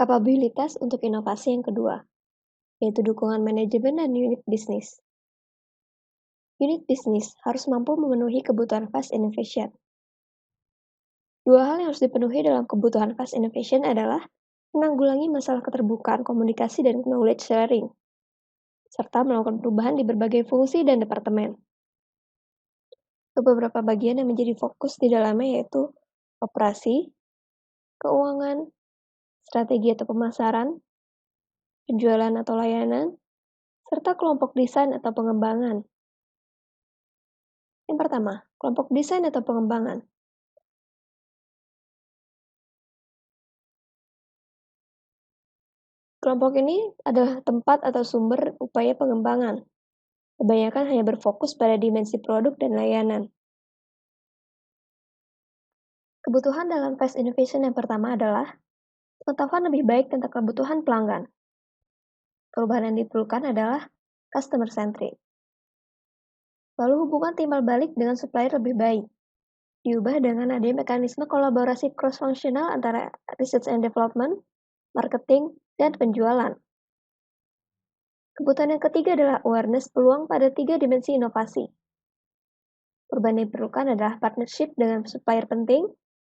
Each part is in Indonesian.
Kapabilitas untuk inovasi yang kedua, yaitu dukungan manajemen dan unit bisnis. Unit bisnis harus mampu memenuhi kebutuhan fast innovation. Dua hal yang harus dipenuhi dalam kebutuhan fast innovation adalah menanggulangi masalah keterbukaan komunikasi dan knowledge sharing, serta melakukan perubahan di berbagai fungsi dan departemen. Beberapa bagian yang menjadi fokus di dalamnya yaitu operasi, keuangan, strategi atau pemasaran, penjualan atau layanan, serta kelompok desain atau pengembangan. Yang pertama, kelompok desain atau pengembangan. Kelompok ini adalah tempat atau sumber upaya pengembangan. Kebanyakan hanya berfokus pada dimensi produk dan layanan. Kebutuhan dalam fast innovation yang pertama adalah pengetahuan lebih baik tentang kebutuhan pelanggan. Perubahan yang diperlukan adalah customer centric. Lalu hubungan timbal balik dengan supplier lebih baik. Diubah dengan adanya mekanisme kolaborasi cross-functional antara research and development, marketing, dan penjualan. Kebutuhan yang ketiga adalah awareness peluang pada 3 dimensi inovasi. Perubahan yang diperlukan adalah partnership dengan supplier penting,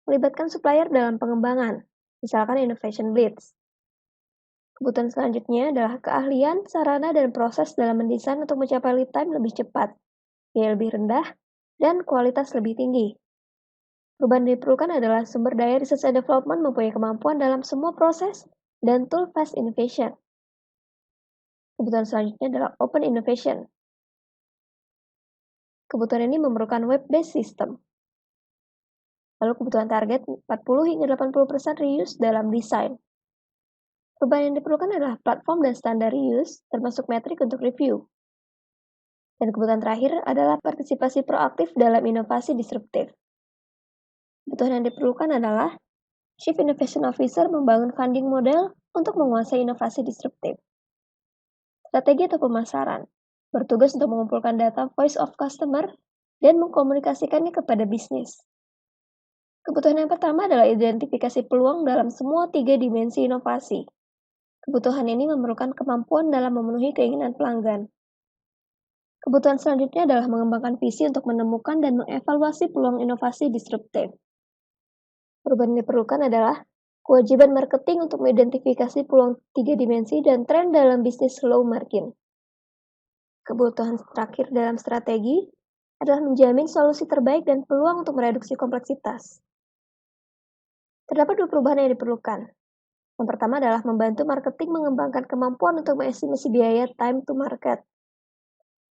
melibatkan supplier dalam pengembangan, misalkan innovation blitz. Kebutuhan selanjutnya adalah keahlian, sarana, dan proses dalam mendesain untuk mencapai lead time lebih cepat, biaya lebih rendah, dan kualitas lebih tinggi. Perubahan yang diperlukan adalah sumber daya research and development mempunyai kemampuan dalam semua proses dan tool fast innovation. Kebutuhan selanjutnya adalah open innovation. Kebutuhan ini memerlukan web-based system. Lalu kebutuhan target 40 hingga 80% reuse dalam desain. Perubahan yang diperlukan adalah platform dan standar reuse, termasuk metrik untuk review. Dan kebutuhan terakhir adalah partisipasi proaktif dalam inovasi disruptif. Kebutuhan yang diperlukan adalah Chief Innovation Officer membangun funding model untuk menguasai inovasi disruptif. Strategi atau pemasaran, bertugas untuk mengumpulkan data voice of customer dan mengkomunikasikannya kepada bisnis. Kebutuhan yang pertama adalah identifikasi peluang dalam semua 3 dimensi inovasi. Kebutuhan ini memerlukan kemampuan dalam memenuhi keinginan pelanggan. Kebutuhan selanjutnya adalah mengembangkan visi untuk menemukan dan mengevaluasi peluang inovasi disruptif. Perubahan yang diperlukan adalah kewajiban marketing untuk mengidentifikasi peluang 3 dimensi dan tren dalam bisnis low margin. Kebutuhan terakhir dalam strategi adalah menjamin solusi terbaik dan peluang untuk mereduksi kompleksitas. Terdapat 2 perubahan yang diperlukan. Yang pertama adalah membantu marketing mengembangkan kemampuan untuk mengestimasi biaya time to market.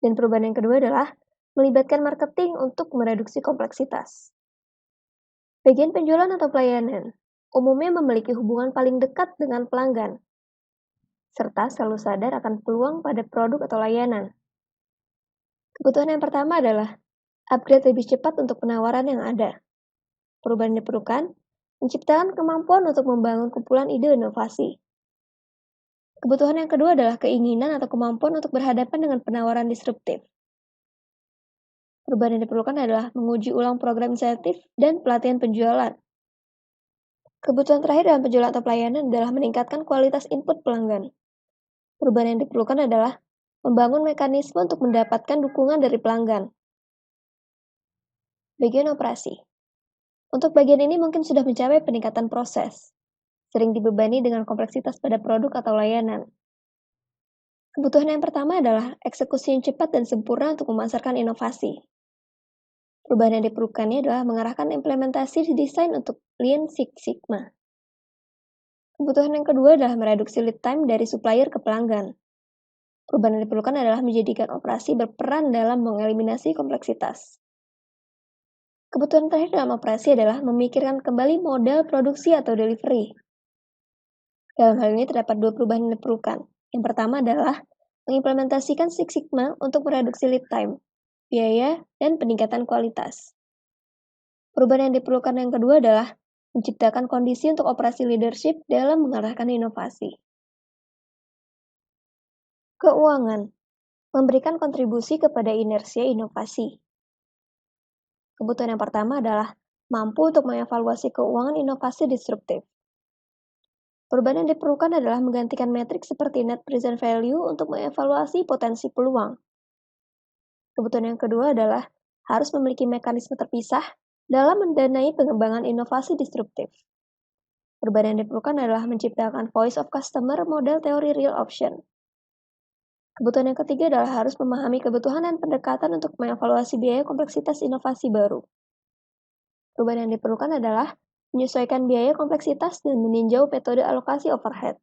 Dan perubahan yang kedua adalah melibatkan marketing untuk mereduksi kompleksitas. Bagian penjualan atau pelayanan umumnya memiliki hubungan paling dekat dengan pelanggan, serta selalu sadar akan peluang pada produk atau layanan. Kebutuhan yang pertama adalah upgrade lebih cepat untuk penawaran yang ada. Perubahan yang diperlukan menciptakan kemampuan untuk membangun kumpulan ide inovasi. Kebutuhan yang kedua adalah keinginan atau kemampuan untuk berhadapan dengan penawaran disruptif. Perubahan yang diperlukan adalah menguji ulang program insentif dan pelatihan penjualan. Kebutuhan terakhir dalam penjualan atau pelayanan adalah meningkatkan kualitas input pelanggan. Perubahan yang diperlukan adalah membangun mekanisme untuk mendapatkan dukungan dari pelanggan. Bagian operasi. Untuk bagian ini mungkin sudah mencapai peningkatan proses, sering dibebani dengan kompleksitas pada produk atau layanan. Kebutuhan yang pertama adalah eksekusi yang cepat dan sempurna untuk memasarkan inovasi. Perubahan yang diperlukannya adalah mengarahkan implementasi desain untuk Lean Six Sigma. Kebutuhan yang kedua adalah mereduksi lead time dari supplier ke pelanggan. Perubahan yang diperlukan adalah menjadikan operasi berperan dalam mengeliminasi kompleksitas. Kebutuhan terakhir dalam operasi adalah memikirkan kembali model produksi atau delivery. Dalam hal ini terdapat 2 perubahan yang diperlukan. Yang pertama adalah mengimplementasikan Six Sigma untuk mereduksi lead time, biaya, dan peningkatan kualitas. Perubahan yang diperlukan yang kedua adalah menciptakan kondisi untuk operasi leadership dalam mengarahkan inovasi. Keuangan, memberikan kontribusi kepada inersia inovasi. Kebutuhan yang pertama adalah mampu untuk mengevaluasi keuangan inovasi disruptif. Perubahan yang diperlukan adalah menggantikan metrik seperti net present value untuk mengevaluasi potensi peluang. Kebutuhan yang kedua adalah harus memiliki mekanisme terpisah dalam mendanai pengembangan inovasi disruptif. Perubahan yang diperlukan adalah menciptakan voice of customer model teori real option. Kebutuhan yang ketiga adalah harus memahami kebutuhan dan pendekatan untuk mengevaluasi biaya kompleksitas inovasi baru. Perubahan yang diperlukan adalah menyesuaikan biaya kompleksitas dan meninjau metode alokasi overhead.